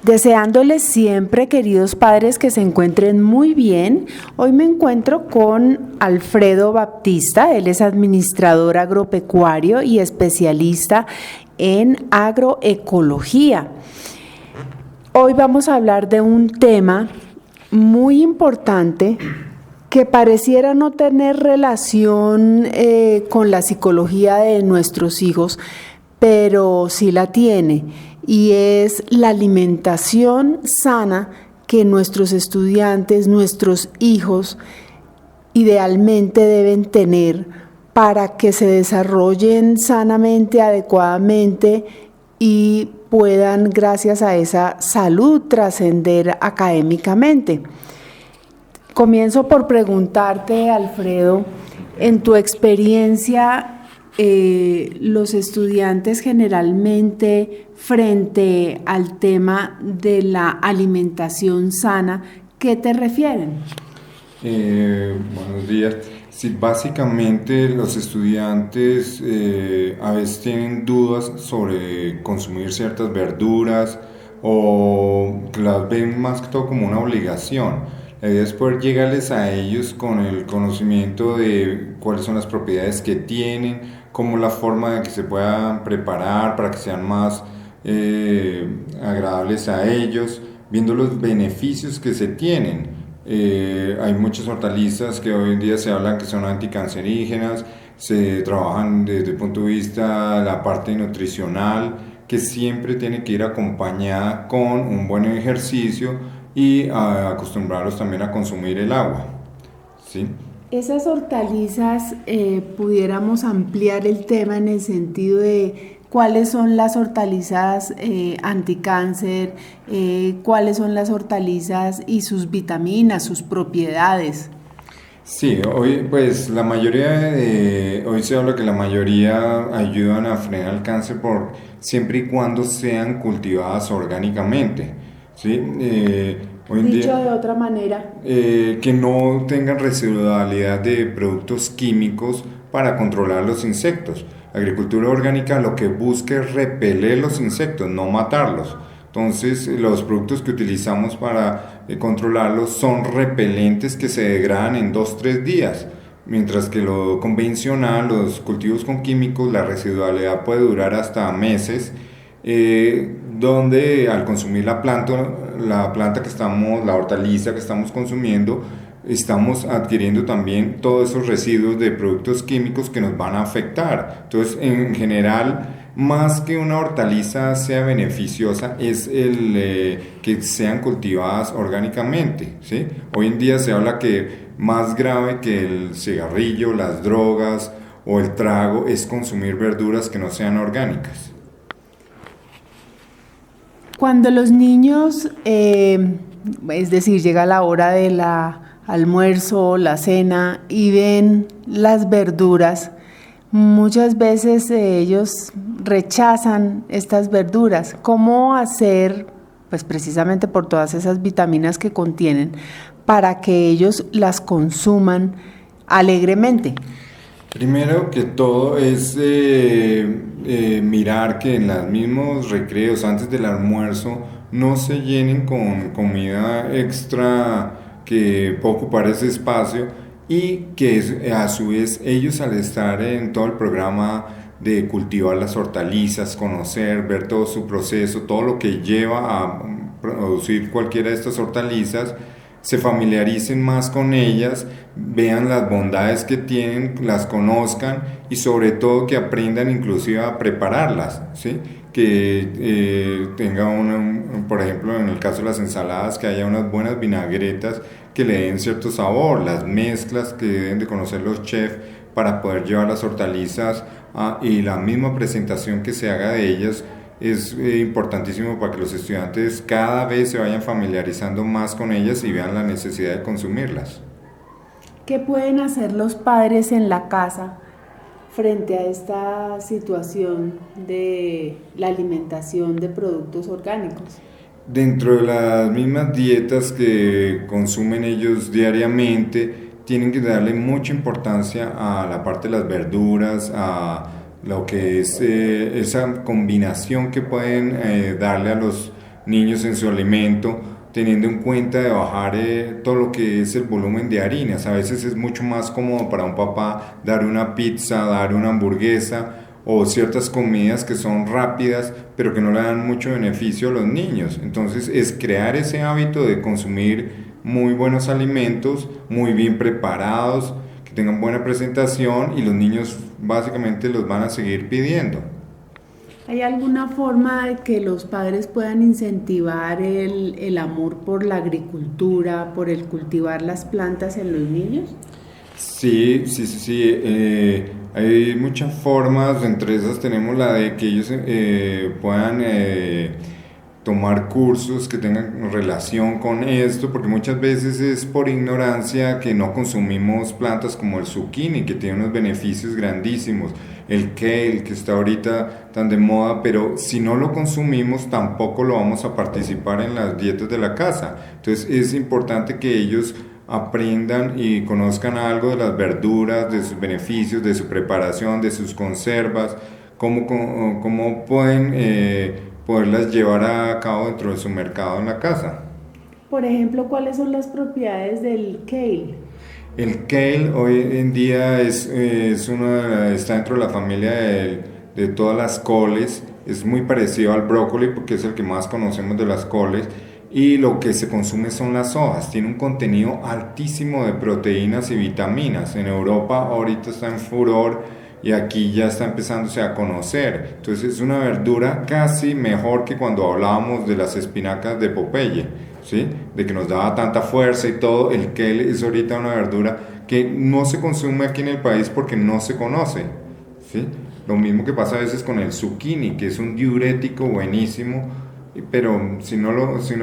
Deseándoles siempre, queridos padres, que se encuentren muy bien. Hoy me encuentro con Alfredo Baptista. Él es administrador agropecuario y especialista en agroecología. Hoy vamos a hablar de un tema muy importante que pareciera no tener relación con la psicología de nuestros hijos, pero sí la tiene, y es la alimentación sana que nuestros estudiantes, nuestros hijos, idealmente deben tener para que se desarrollen sanamente, adecuadamente y puedan, gracias a esa salud, trascender académicamente. Comienzo por preguntarte, Alfredo, en tu experiencia, los estudiantes generalmente frente al tema de la alimentación sana, ¿qué te refieren? Buenos días. Sí, básicamente los estudiantes a veces tienen dudas sobre consumir ciertas verduras o las ven más que todo como una obligación. La idea es poder llegarles a ellos con el conocimiento de cuáles son las propiedades que tienen, cómo la forma de que se puedan preparar para que sean más agradables a ellos, viendo los beneficios que se tienen. Hay muchas hortalizas que hoy en día se hablan que son anticancerígenas, se trabajan desde el punto de vista de la parte nutricional, que siempre tiene que ir acompañada con un buen ejercicio y acostumbrarlos también a consumir el agua, ¿sí? Esas hortalizas, pudiéramos ampliar el tema en el sentido de cuáles son las hortalizas anticáncer, cuáles son las hortalizas y sus vitaminas, sus propiedades. Sí, hoy pues hoy se habla que la mayoría ayudan a frenar el cáncer siempre y cuando sean cultivadas orgánicamente, ¿sí? Hoy en Dicho día, de otra manera, que no tengan residualidad de productos químicos para controlar los insectos. La agricultura orgánica lo que busca es repeler los insectos, no matarlos. Entonces, los productos que utilizamos para controlarlos son repelentes que se degradan en 2-3 días, mientras que lo convencional, los cultivos con químicos, la residualidad puede durar hasta meses, donde al consumir la planta que estamos, la hortaliza que estamos consumiendo, estamos adquiriendo también todos esos residuos de productos químicos que nos van a afectar. Entonces, en general, más que una hortaliza sea beneficiosa, es que sean cultivadas orgánicamente, ¿sí? Hoy en día se habla que más grave que el cigarrillo, las drogas o el trago es consumir verduras que no sean orgánicas. cuando los niños, es decir, llega la hora del almuerzo, la cena y ven las verduras, muchas veces ellos rechazan estas verduras. ¿Cómo hacer, pues precisamente por todas esas vitaminas que contienen, para que ellos las consuman alegremente? Primero que todo es mirar que en los mismos recreos antes del almuerzo no se llenen con comida extra que pueda ocupar ese espacio y que a su vez ellos, al estar en todo el programa de cultivar las hortalizas, conocer, ver todo su proceso, todo lo que lleva a producir cualquiera de estas hortalizas, se familiaricen más con ellas, vean las bondades que tienen, las conozcan y sobre todo que aprendan inclusive a prepararlas, ¿sí? Que tenga por ejemplo, en el caso de las ensaladas, que haya unas buenas vinagretas que le den cierto sabor, las mezclas que deben de conocer los chefs para poder llevar las hortalizas y la misma presentación que se haga de ellas. Es importantísimo para que los estudiantes cada vez se vayan familiarizando más con ellas y vean la necesidad de consumirlas. ¿Qué pueden hacer los padres en la casa frente a esta situación de la alimentación de productos orgánicos? Dentro de las mismas dietas que consumen ellos diariamente, tienen que darle mucha importancia a la parte de las verduras, a lo que es esa combinación que pueden darle a los niños en su alimento, teniendo en cuenta de bajar todo lo que es el volumen de harinas. A veces es mucho más cómodo para un papá dar una pizza, dar una hamburguesa o ciertas comidas que son rápidas pero que no le dan mucho beneficio a los niños. Entonces es crear ese hábito de consumir muy buenos alimentos, muy bien preparados, que tengan buena presentación y los niños básicamente los van a seguir pidiendo. ¿Hay alguna forma de que los padres puedan incentivar el amor por la agricultura, por el cultivar las plantas en los niños? Sí, sí, sí, sí. Hay muchas formas, entre esas tenemos la de que ellos puedan tomar cursos que tengan relación con esto, porque muchas veces es por ignorancia que no consumimos plantas como el zucchini, que tiene unos beneficios grandísimos, el kale, que está ahorita tan de moda, pero si no lo consumimos tampoco lo vamos a participar en las dietas de la casa. Entonces es importante que ellos aprendan y conozcan algo de las verduras, de sus beneficios, de su preparación, de sus conservas, cómo pueden poderlas llevar a cabo dentro de su mercado en la casa. Por ejemplo, ¿cuáles son las propiedades del kale? El kale hoy en día está dentro de la familia de todas las coles, es muy parecido al brócoli porque es el que más conocemos de las coles y lo que se consume son las hojas, tiene un contenido altísimo de proteínas y vitaminas. En Europa ahorita está en furor y aquí ya está empezándose a conocer. Entonces es una verdura casi mejor que cuando hablábamos de las espinacas de Popeye, ¿sí? De que nos daba tanta fuerza y todo. El kale es ahorita una verdura que no se consume aquí en el país porque no se conoce, ¿sí? Lo mismo que pasa a veces con el zucchini, que es un diurético buenísimo, pero si no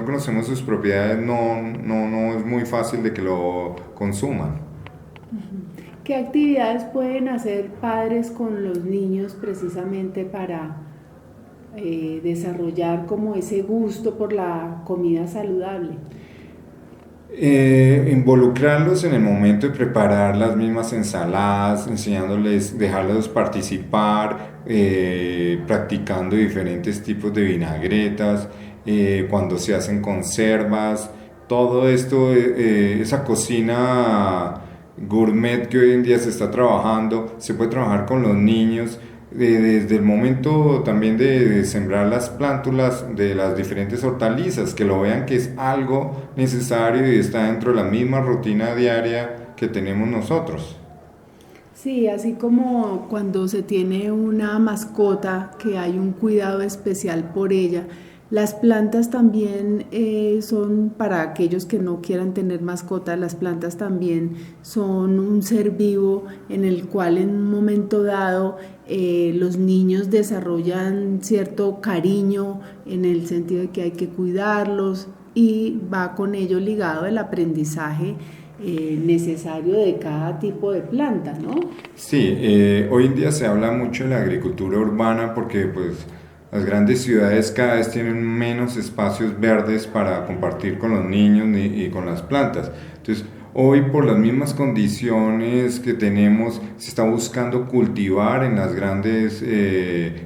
conocemos sus propiedades no es muy fácil de que lo consuman. ¿Qué actividades pueden hacer padres con los niños precisamente para desarrollar como ese gusto por la comida saludable? Involucrarlos en el momento de preparar las mismas ensaladas, enseñándoles, dejarlos participar, practicando diferentes tipos de vinagretas, cuando se hacen conservas, todo esto, esa cocina gourmet que hoy en día se está trabajando, se puede trabajar con los niños desde el momento también de sembrar las plántulas de las diferentes hortalizas, que lo vean que es algo necesario y está dentro de la misma rutina diaria que tenemos nosotros. Sí, así como cuando se tiene una mascota que hay un cuidado especial por ella, las plantas también son para aquellos que no quieran tener mascotas, las plantas también son un ser vivo en el cual en un momento dado los niños desarrollan cierto cariño en el sentido de que hay que cuidarlos y va con ello ligado el aprendizaje necesario de cada tipo de planta, ¿no? Sí, hoy en día se habla mucho de la agricultura urbana porque pues las grandes ciudades cada vez tienen menos espacios verdes para compartir con los niños y con las plantas. Entonces, hoy por las mismas condiciones que tenemos, se está buscando cultivar en las grandes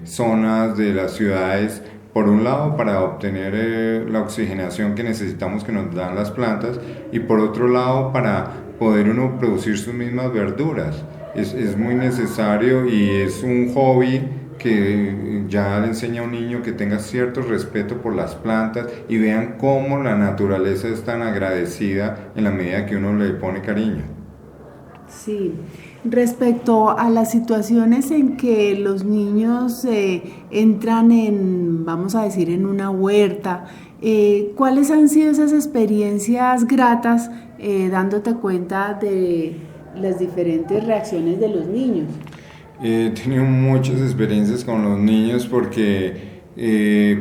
zonas de las ciudades, por un lado para obtener la oxigenación que necesitamos que nos dan las plantas y por otro lado para poder uno producir sus mismas verduras. Es muy necesario y es un hobby que ya le enseña a un niño que tenga cierto respeto por las plantas y vean cómo la naturaleza es tan agradecida en la medida que uno le pone cariño. Sí, respecto a las situaciones en que los niños entran en, vamos a decir, en una huerta, ¿cuáles han sido esas experiencias gratas dándote cuenta de las diferentes reacciones de los niños? He tenido muchas experiencias con los niños porque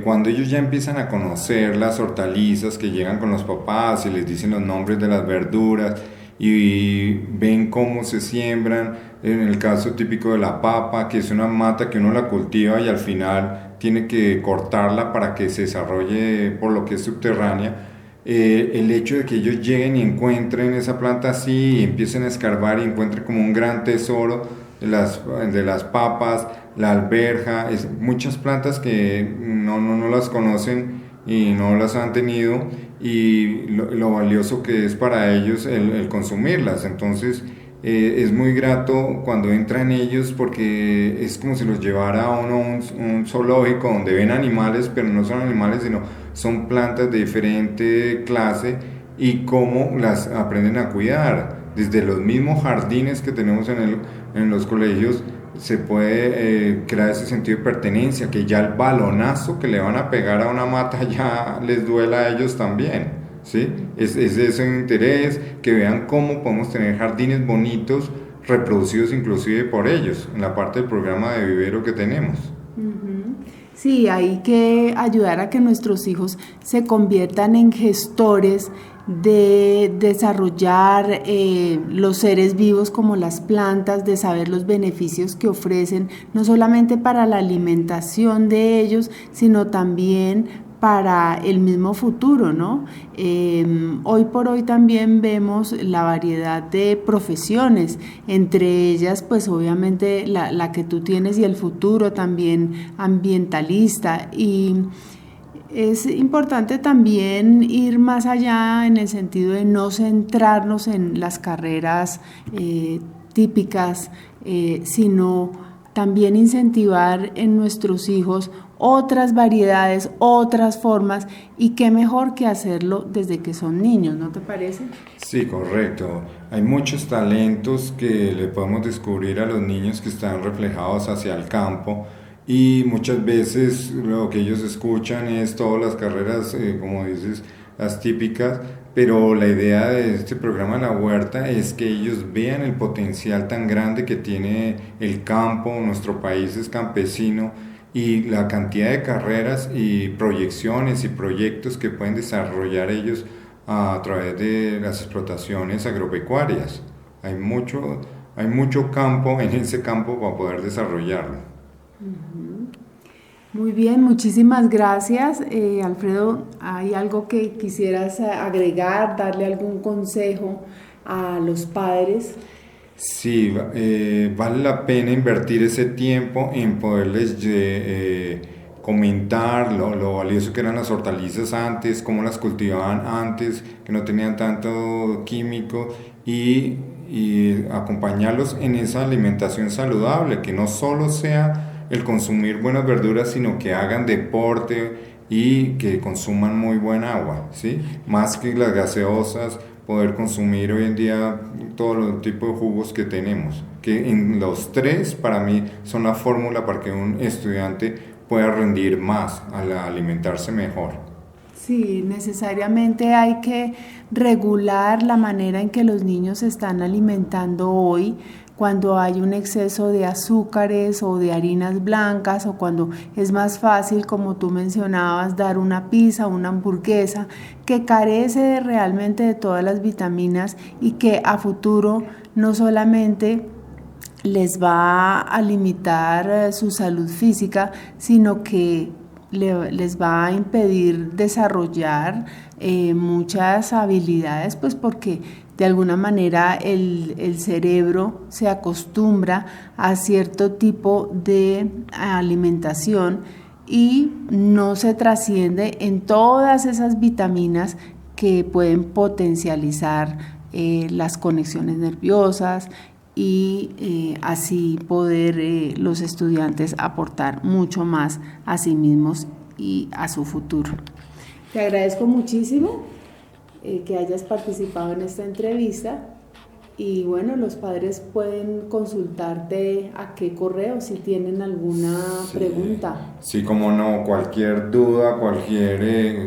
cuando ellos ya empiezan a conocer las hortalizas que llegan con los papás y les dicen los nombres de las verduras y ven cómo se siembran, en el caso típico de la papa, que es una mata que uno la cultiva y al final tiene que cortarla para que se desarrolle por lo que es subterránea. El hecho de que ellos lleguen y encuentren esa planta así y empiecen a escarbar y encuentren como un gran tesoro de las papas, la alberja, muchas plantas que no las conocen y no las han tenido, y lo valioso que es para ellos el consumirlas. Entonces es muy grato cuando entran ellos, porque es como si los llevara a uno a un zoológico donde ven animales, pero no son animales, sino son plantas de diferente clase, y cómo las aprenden a cuidar. Desde los mismos jardines que tenemos en los colegios se puede crear ese sentido de pertenencia, que ya el balonazo que le van a pegar a una mata ya les duela a ellos también, ¿sí? Es ese interés, que vean cómo podemos tener jardines bonitos, reproducidos inclusive por ellos, en la parte del programa de vivero que tenemos. Sí, hay que ayudar a que nuestros hijos se conviertan en gestores de desarrollar los seres vivos como las plantas, de saber los beneficios que ofrecen, no solamente para la alimentación de ellos, sino también para el mismo futuro, ¿no? Hoy por hoy también vemos la variedad de profesiones, entre ellas pues obviamente la que tú tienes, y el futuro también ambientalista, y es importante también ir más allá en el sentido de no centrarnos en las carreras típicas, sino también incentivar en nuestros hijos otras variedades, otras formas, y qué mejor que hacerlo desde que son niños, ¿no te parece? Sí, correcto. Hay muchos talentos que le podemos descubrir a los niños, que están reflejados hacia el campo, y muchas veces lo que ellos escuchan es todas las carreras, como dices, las típicas, pero la idea de este programa La Huerta es que ellos vean el potencial tan grande que tiene el campo. Nuestro país es campesino, y la cantidad de carreras y proyecciones y proyectos que pueden desarrollar ellos a través de las explotaciones agropecuarias. Hay mucho campo en ese campo para poder desarrollarlo. Muy bien, muchísimas gracias. Alfredo, ¿hay algo que quisieras agregar, darle algún consejo a los padres? Sí, vale la pena invertir ese tiempo en poderles comentar lo valioso que eran las hortalizas antes, cómo las cultivaban antes, que no tenían tanto químico, y acompañarlos en esa alimentación saludable, que no solo sea el consumir buenas verduras, sino que hagan deporte y que consuman muy buena agua, ¿sí? Más que las gaseosas, poder consumir hoy en día todos los tipos de jugos que tenemos, que en los tres para mí son la fórmula para que un estudiante pueda rendir más al alimentarse mejor. Sí, necesariamente hay que regular la manera en que los niños se están alimentando hoy, cuando hay un exceso de azúcares o de harinas blancas, o cuando es más fácil, como tú mencionabas, dar una pizza, una hamburguesa, que carece realmente de todas las vitaminas, y que a futuro no solamente les va a limitar su salud física, sino que les va a impedir desarrollar muchas habilidades, pues porque de alguna manera el cerebro se acostumbra a cierto tipo de alimentación y no se trasciende en todas esas vitaminas que pueden potencializar las conexiones nerviosas, y así poder los estudiantes aportar mucho más a sí mismos y a su futuro. Te agradezco muchísimo que hayas participado en esta entrevista, y bueno, los padres pueden consultarte a qué correo si tienen alguna pregunta. Sí, como no, cualquier duda,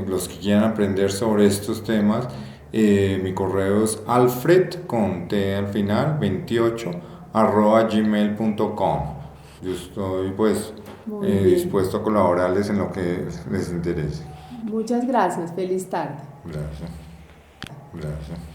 los que quieran aprender sobre estos temas, mi correo es alfred, con T al final, 28, @gmail.com. Yo estoy pues dispuesto a colaborarles en lo que les interese. Muchas gracias, feliz tarde. Gracias. Gracias.